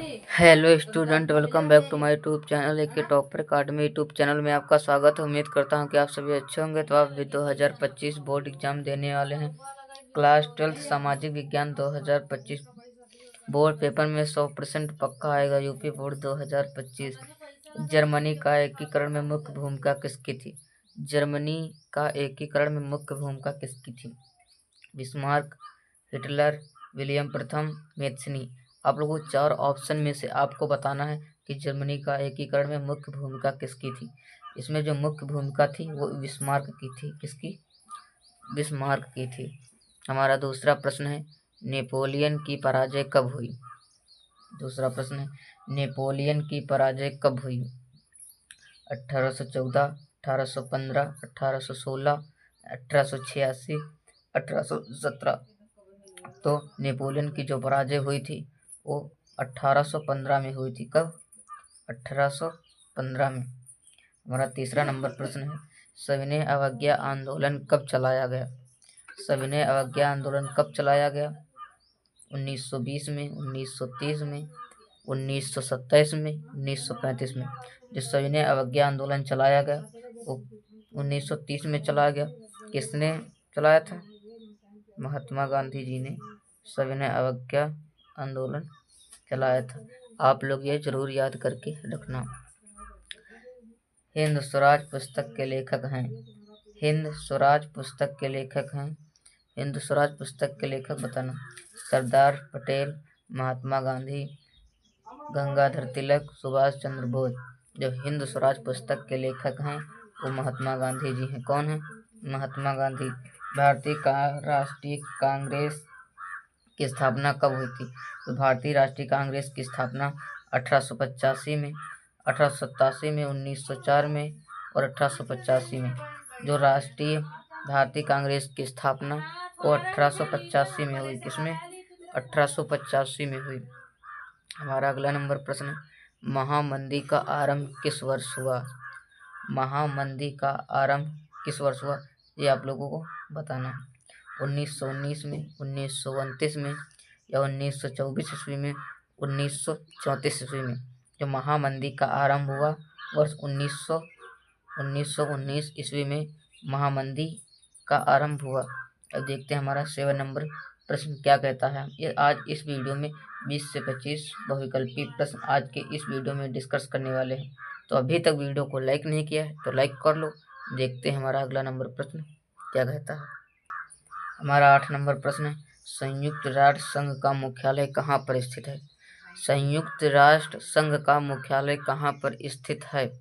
Hello student, welcome back to my YouTube channel एक topper academy YouTube channel में आपका स्वागत है। उम्मीद करता हूं कि आप सभी अच्छे होंगे। तो आप भी 2025 बोर्ड एग्जाम देने वाले हैं। क्लास 12 सामाजिक विज्ञान 2025 बोर्ड पेपर में 100% पक्का आएगा। UP board 2025। जर्मनी का एकीकरण में मुख्य भूमिका किसकी थी? जर्मनी का एकीकरण में मुख्य भूमिका किसकी थी? बिस्मार्क, हिटलर, विलियम प्रथम, मेत्सनी। आप लोगों को 4 ऑप्शन में से आपको बताना है कि जर्मनी का एकीकरण में मुख्य भूमिका किसकी थी। इसमें जो मुख्य भूमिका थी वो बिस्मार्क की थी। किसकी? बिस्मार्क की थी। हमारा दूसरा प्रश्न है, नेपोलियन की पराजय कब हुई? दूसरा प्रश्न है, नेपोलियन की पराजय कब हुई? 1814, 1815, 1816, 1886, 1817। तो नेपोलियन की जो पराजय हुई थी वो 1815 में हुई थी। कब? 1815 में। हमारा तीसरा नंबर प्रश्न है, सविनय अवज्ञा आंदोलन कब चलाया गया? सविनय अवज्ञा आंदोलन कब चलाया गया? 1920 में, 1930 में, 1927 में, 1935 में। जो सविनय अवज्ञा आंदोलन चलाया गया वो 1930 में चलाया गया। किसने चलाया था? महात्मा गांधी जी ने सविनय अवज्ञा आंदोलन चलाया था। आप लोग ये जरूर याद करके रखना। हिंद स्वराज पुस्तक के लेखक हैं। हिंद स्वराज पुस्तक के लेखक हैं। हिंद स्वराज पुस्तक के लेखक बताना। सरदार पटेल, महात्मा गांधी, गंगाधर तिलक, सुभाष चंद्र बोस। जो हिंद स्वराज पुस्तक के लेखक हैं वो महात्मा गांधी जी हैं। कौन है? महात्मा गांधी। भारतीय राष्ट्रीय कांग्रेस की स्थापना कब हुई थी? तो भारतीय राष्ट्रीय कांग्रेस की स्थापना 1885 में, 1887 में, 1904 में और 1885 में। जो राष्ट्रीय भारतीय कांग्रेस की स्थापना वो 1885 में हुई। किसमें? 1885 में हुई। हमारा अगला नंबर प्रश्न है, महामंदी का आरंभ किस वर्ष हुआ? महामंदी का आरंभ किस वर्ष हुआ? ये आप लोगों को बताना है। 1919 में, 1929 में या 1924 ईस्वी में, 1934 ईस्वी में। जो महामंदी का आरंभ हुआ वर्ष 1919 ईस्वी में महामंदी का आरंभ हुआ। अब देखते हैं हमारा 7 नंबर प्रश्न क्या कहता है। ये आज इस वीडियो में 20 से 25 बहुविकल्पी प्रश्न आज के इस वीडियो में डिस्कस करने वाले हैं। तो अभी तक वीडियो को लाइक नहीं किया है तो लाइक कर लो। देखते हैं हमारा अगला नंबर प्रश्न क्या कहता है। हमारा 8 नंबर प्रश्न है, संयुक्त राष्ट्र संघ का मुख्यालय कहाँ पर स्थित है? संयुक्त राष्ट्र संघ का मुख्यालय कहाँ पर स्थित है?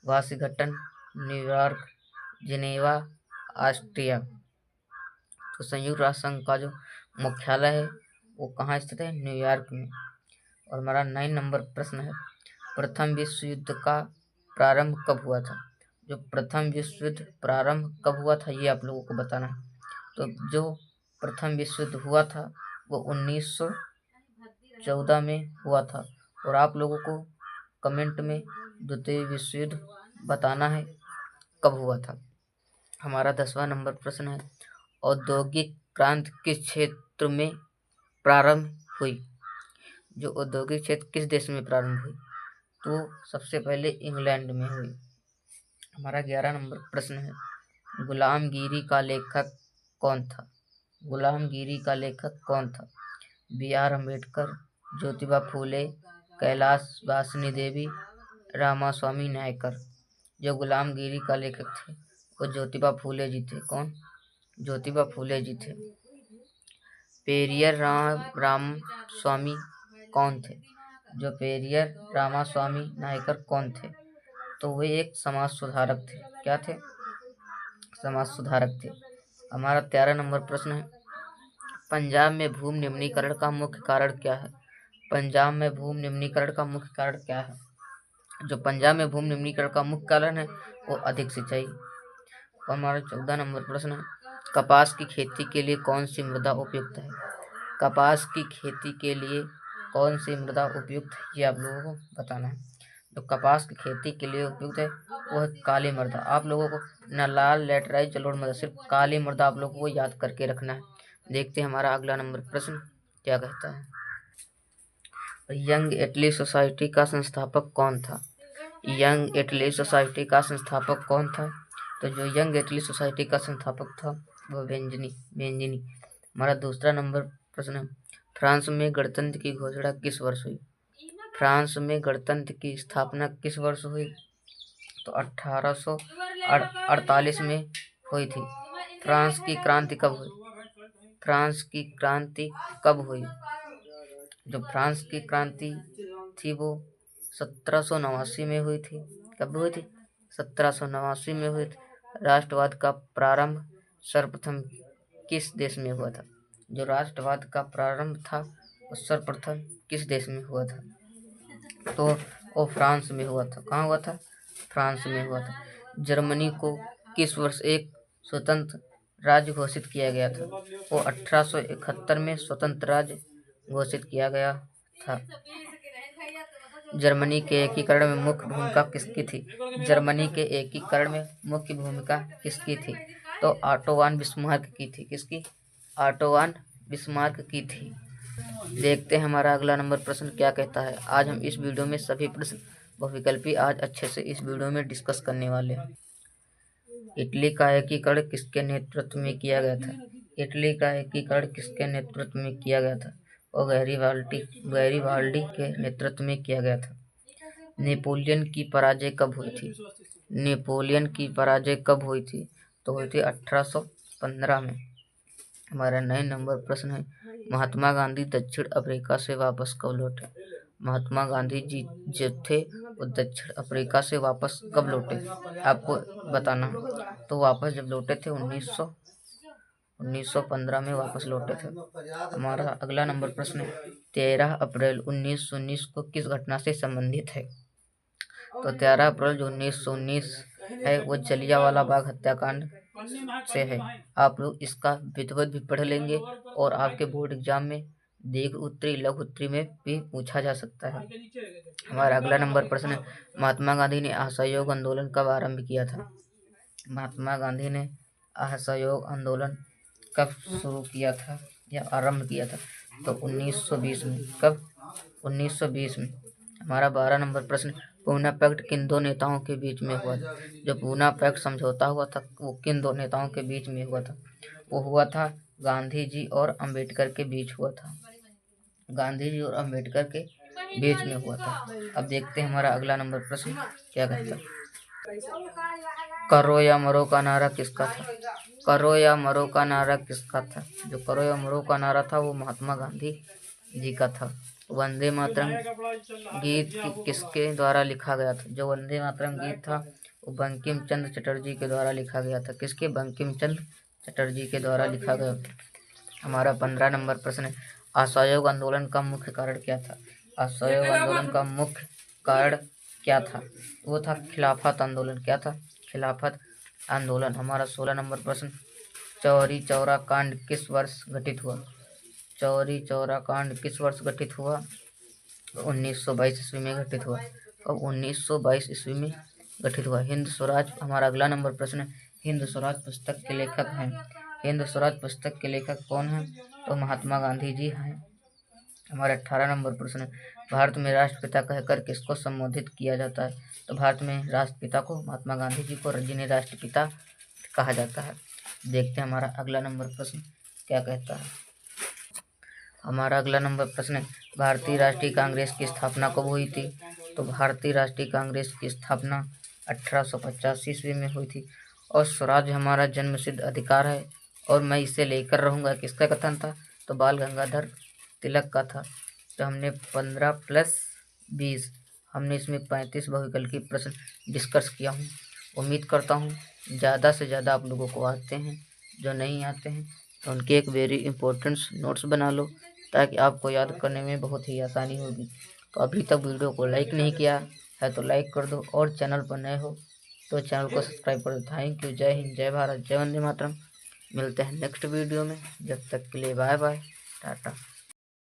Washington, New York, Geneva, Austria. तो संयुक्त राष्ट्र संघ का जो मुख्यालय है वो कहाँ स्थित है? न्यूयॉर्क में। और हमारा 9 नंबर प्रश्न है, प्रथम विश्व युद्ध का प्रारंभ कब हुआ था? जो प्रथम विश्व युद्ध प्रारंभ कब हुआ था ये आप लोगों को बताना है। तो जो प्रथम विश्व युद्ध हुआ था वो 1914 में हुआ था। और आप लोगों को कमेंट में द्वितीय विश्व युद्ध बताना है कब हुआ था। हमारा 10वां नंबर प्रश्न है, औद्योगिक क्रांति किस क्षेत्र में प्रारंभ हुई? जो औद्योगिक क्षेत्र किस देश में प्रारंभ हुई? तो सबसे पहले इंग्लैंड में हुई। हमारा 11 नंबर प्रश्न है, गुलामगिरी का लेखक कौन था? गुलामगिरी का लेखक कौन था? B.R. अम्बेडकर, ज्योतिबा फूले, कैलाश वासनी देवी, रामास्वामी नायकर। जो गुलामगिरी का लेखक थे वो ज्योतिबा फूले जी थे। कौन? ज्योतिबा फूले जी थे। पेरियर रामास्वामी कौन थे? जो पेरियर रामास्वामी नायकर कौन थे? तो वे एक समाज सुधारक थे। क्या थे? समाज सुधारक थे। हमारा 13 नंबर प्रश्न है, पंजाब में भूमि निम्नीकरण का मुख्य कारण क्या है? पंजाब में भूमि निम्नीकरण का मुख्य कारण क्या है? जो पंजाब में भूमि निम्नीकरण का मुख्य कारण है वो अधिक सिंचाई। और हमारा 14 नंबर प्रश्न है, कपास की खेती के लिए कौन सी मृदा उपयुक्त है? कपास की खेती के लिए कौन सी मृदा उपयुक्त है ये आप लोगों को बताना है। जो कपास की खेती के लिए उपयुक्त है वो है काली मृदा। आप लोगों को न लाल, लेटराइट, जलोढ़ मृदा, सिर्फ काली मृदा आप लोगों को याद करके रखना है। देखते हैं हमारा अगला नंबर प्रश्न क्या कहता है। यंग इटली सोसाइटी का संस्थापक कौन था? यंग इटली सोसाइटी का संस्थापक कौन था? तो जो यंग इटली सोसाइटी का संस्थापक था वह बेंजिनी। हमारा दूसरा नंबर प्रश्न है, फ्रांस में गणतंत्र की घोषणा किस वर्ष हुई? फ्रांस में गणतंत्र की स्थापना किस वर्ष हुई? तो 1848 में हुई थी। फ्रांस की क्रांति कब हुई? फ्रांस की क्रांति कब हुई? जो फ्रांस की क्रांति थी वो 1789 में हुई थी। कब हुई थी? 1789 में हुई थी। राष्ट्रवाद का प्रारंभ सर्वप्रथम किस देश में हुआ था? जो राष्ट्रवाद का प्रारंभ था वो सर्वप्रथम किस देश में हुआ था? तो वो फ्रांस में हुआ था। कहाँ हुआ था? फ्रांस में हुआ था। जर्मनी को किस वर्ष एक स्वतंत्र राज्य घोषित किया गया था? वो 1871 में स्वतंत्र राज्य घोषित किया गया था। जर्मनी के एकीकरण में मुख्य भूमिका किसकी थी? जर्मनी के एकीकरण में मुख्य भूमिका किसकी थी? तो ऑटो वन बिस्मार्क की थी। किसकी? ऑटो वन बिस्मार्क की थी। देखते हैं हमारा अगला नंबर प्रश्न क्या कहता है। आज हम इस वीडियो में सभी प्रश्न बहुविकल्पी आज अच्छे से इस वीडियो में डिस्कस करने वाले हैं। इटली का एकीकरण किसके नेतृत्व में किया गया था? इटली का एकीकरण किसके नेतृत्व में किया गया था? और गैरीबाल्डी के नेतृत्व में किया गया था। नेपोलियन की पराजय कब हुई थी? नेपोलियन की पराजय कब हुई थी? तो हुई थी 1815 में। हमारा 9 नंबर प्रश्न है, महात्मा गांधी दक्षिण अफ्रीका से वापस कब लौटे? महात्मा गांधी जी जो थे वो दक्षिण अफ्रीका से वापस कब लौटे आपको बताना। तो वापस जब लौटे थे 1915 में वापस लौटे थे। हमारा अगला नंबर प्रश्न है, 13 अप्रैल 1919 को किस घटना से संबंधित है? तो 13 अप्रैल जो 1919 है वो जलियांवाला बाग हत्याकांड से है। आप लोग इसका विधिवत भी पढ़ लेंगे और आपके बोर्ड एग्जाम में दीर्घ उत्तरी लघु उत्तरी में भी पूछा जा सकता है। हमारा अगला नंबर प्रश्न है, महात्मा गांधी ने असहयोग आंदोलन कब आरंभ किया था? महात्मा गांधी ने असहयोग आंदोलन कब शुरू किया था या आरंभ किया था? तो 1920 में। कब? 1920 में। हमारा 12 नंबर प्रश्न, पूना पैक्ट किन दो नेताओं के बीच में हुआ था? जो पूना पैक्ट समझौता हुआ था वो किन दो नेताओं के बीच में हुआ था? वो हुआ था गांधी जी और अंबेडकर के बीच हुआ था। गांधी जी और अंबेडकर के बीच में हुआ था। अब देखते हैं हमारा अगला नंबर प्रश्न क्या कहता है। करो या मरो का नारा किसका था? करो या मरो का नारा किसका था? जो करो या मरो का नारा था वो महात्मा गांधी जी का था। वंदे मातरम गीत किसके द्वारा लिखा गया था? जो वंदे मातरम गीत था वो बंकिम चंद्र चटर्जी के द्वारा लिखा गया था। किसके? बंकिम चंद्र चटर्जी के द्वारा लिखा गया था। हमारा 15 नंबर प्रश्न है, असहयोग आंदोलन का मुख्य कारण क्या था? असहयोग आंदोलन का मुख्य कारण क्या था? वो था खिलाफत आंदोलन। क्या था? खिलाफत आंदोलन। हमारा 16 नंबर प्रश्न, चौरी चौरा कांड किस वर्ष घटित हुआ? चौरी चौरा कांड किस वर्ष घटित हुआ? 1922 ईस्वी में घटित हुआ। अब 1922 ईस्वी में घटित हुआ। हिंद स्वराज। हमारा अगला नंबर प्रश्न है, हिंद स्वराज पुस्तक के लेखक हैं। हिंद स्वराज पुस्तक के लेखक कौन हैं? तो महात्मा गांधी जी हैं। हमारा 18 नंबर प्रश्न है, भारत में राष्ट्रपिता कहकर किसको संबोधित किया जाता है? तो भारत में राष्ट्रपिता को महात्मा गांधी जी को जिन्हें राष्ट्रपिता कहा जाता है। देखते हैं हमारा अगला नंबर प्रश्न क्या कहता है। हमारा अगला नंबर प्रश्न है, भारतीय राष्ट्रीय कांग्रेस की स्थापना कब हुई थी? तो भारतीय राष्ट्रीय कांग्रेस की स्थापना 1885 ईस्वी में हुई थी। और स्वराज हमारा जन्मसिद्ध अधिकार है और मैं इसे लेकर रहूँगा किसका कथन था? तो बाल गंगाधर तिलक का था। तो हमने 15+20 हमने इसमें 35 बहुविकल्पी प्रश्न डिस्कस किया हूँ। उम्मीद करता हूँ ज़्यादा से ज़्यादा आप लोगों को आते हैं। जो नहीं आते हैं तो उनके एक वेरी इंपॉर्टेंट नोट्स बना लो ताकि आपको याद करने में बहुत ही आसानी होगी। तो अभी तक वीडियो को लाइक नहीं किया है तो लाइक कर दो और चैनल पर नए हो तो चैनल को सब्सक्राइब कर दो। Thank you. जय हिंद, जय भारत, जय वंदे मातरम। मिलते हैं नेक्स्ट वीडियो में। जब तक के लिए बाय बाय, टाटा।